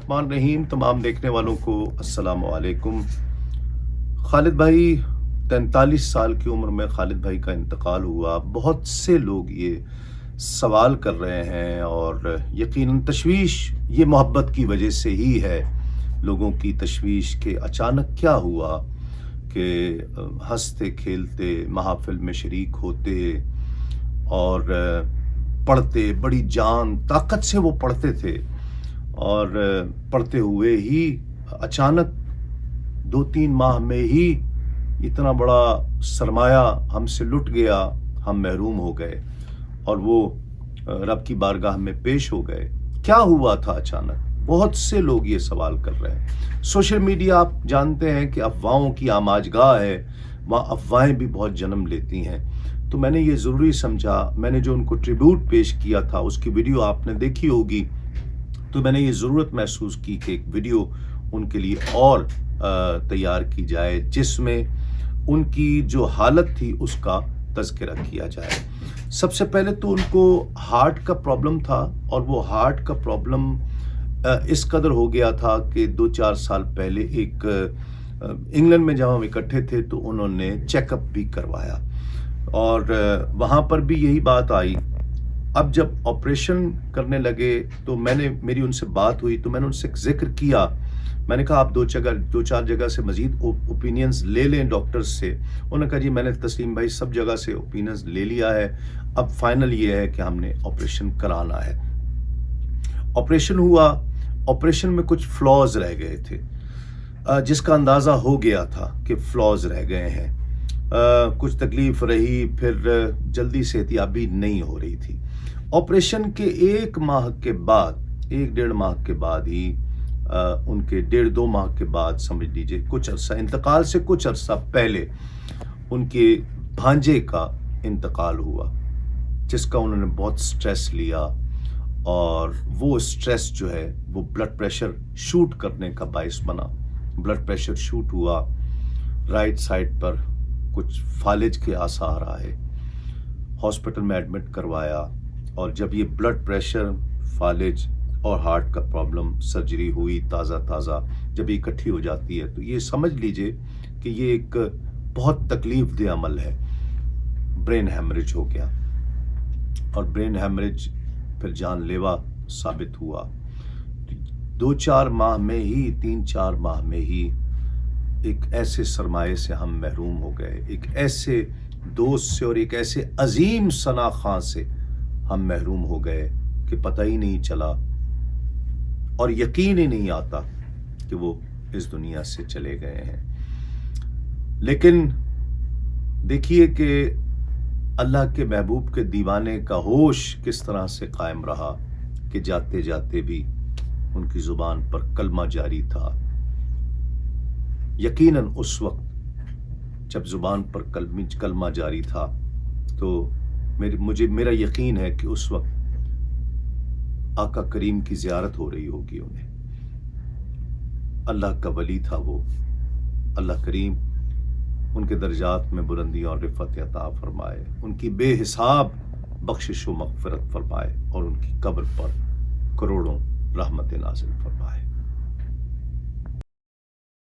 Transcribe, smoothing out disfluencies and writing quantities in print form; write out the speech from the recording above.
रहमान रहीम। तमाम देखने वालों को अस्सलाम वालेकुम। खालिद भाई 43 साल की उम्र में खालिद भाई का इंतकाल हुआ। बहुत से लोग ये सवाल कर रहे हैं और यकीनन तशवीश ये मोहब्बत की वजह से ही है। लोगों की तशवीश के अचानक क्या हुआ कि हंसते खेलते महफिल में शरीक होते और पढ़ते, बड़ी जान ताकत से वो पढ़ते थे और पढ़ते हुए ही अचानक 2-3 माह में ही इतना बड़ा सरमाया हमसे लुट गया, हम महरूम हो गए और वो रब की बारगाह में पेश हो गए। क्या हुआ था अचानक? बहुत से लोग ये सवाल कर रहे हैं। सोशल मीडिया आप जानते हैं कि अफवाहों की आमाजगाह है, वहाँ अफवाहें भी बहुत जन्म लेती हैं। तो मैंने ये ज़रूरी समझा, मैंने जो उनको ट्रिब्यूट पेश किया था उसकी वीडियो आपने देखी होगी, तो मैंने ये ज़रूरत महसूस की कि एक वीडियो उनके लिए और तैयार की जाए जिसमें उनकी जो हालत थी उसका तज़किरा किया जाए। सबसे पहले तो उनको हार्ट का प्रॉब्लम था और वो हार्ट का प्रॉब्लम इस कदर हो गया था कि 2-4 साल पहले एक इंग्लैंड में जब हम इकट्ठे थे तो उन्होंने चेकअप भी करवाया और वहाँ पर भी यही बात आई। अब जब ऑपरेशन करने लगे तो मेरी उनसे बात हुई तो मैंने उनसे जिक्र किया। मैंने कहा आप 2-4 जगह से मज़ीद ओपिनियंस ले लें डॉक्टर्स से। उन्होंने कहा जी मैंने तस्लीम भाई सब जगह से ओपिनियंस ले लिया है, अब फाइनल ये है कि हमने ऑपरेशन कराना है। ऑपरेशन हुआ, ऑपरेशन में कुछ फ्लॉज रह गए थे जिसका अंदाज़ा हो गया था कि फ्लॉज रह गए हैं। कुछ तकलीफ़ रही, फिर जल्दी सेहतियाबी नहीं हो रही थी। ऑपरेशन के 1 माह के बाद, 1-1.5 माह के बाद ही उनके 1.5-2 माह के बाद समझ लीजिए कुछ अरसा, इंतकाल से कुछ अरसा पहले उनके भांजे का इंतकाल हुआ जिसका उन्होंने बहुत स्ट्रेस लिया और वो स्ट्रेस जो है वो ब्लड प्रेशर शूट करने का बाइस बना। ब्लड प्रेशर शूट हुआ, राइट साइड पर कुछ फालिज के आसार आए, हॉस्पिटल में एडमिट करवाया और जब ये ब्लड प्रेशर, फालिज और हार्ट का प्रॉब्लम, सर्जरी हुई ताज़ा जब इकट्ठी हो जाती है तो ये समझ लीजिए कि ये एक बहुत तकलीफ़देह अमल है। ब्रेन हैमरेज हो गया और ब्रेन हैमरेज फिर जानलेवा साबित हुआ। 2-4 माह में ही, 3-4 माह में ही एक ऐसे सरमाए से हम महरूम हो गए, एक ऐसे दोस्त से और एक ऐसे अजीम सना खां से हम महरूम हो गए कि पता ही नहीं चला और यकीन ही नहीं आता कि वो इस दुनिया से चले गए हैं। लेकिन देखिए कि अल्लाह के महबूब के दीवाने का होश किस तरह से कायम रहा कि जाते जाते भी उनकी ज़ुबान पर कलमा जारी था। यकीनन उस वक्त जब ज़ुबान पर कलमा जारी था तो मेरा यकीन है कि उस वक्त आका करीम की ज़ियारत हो रही होगी उन्हें। अल्लाह का वली था वो। अल्लाह करीम उनके दर्जात में बुलंदी और रिफ़त अता फरमाए, उनकी बेहिसाब बख्शिश व मग़फ़िरत फरमाए और उनकी कब्र पर करोड़ों रहमत नाज़िल फरमाए।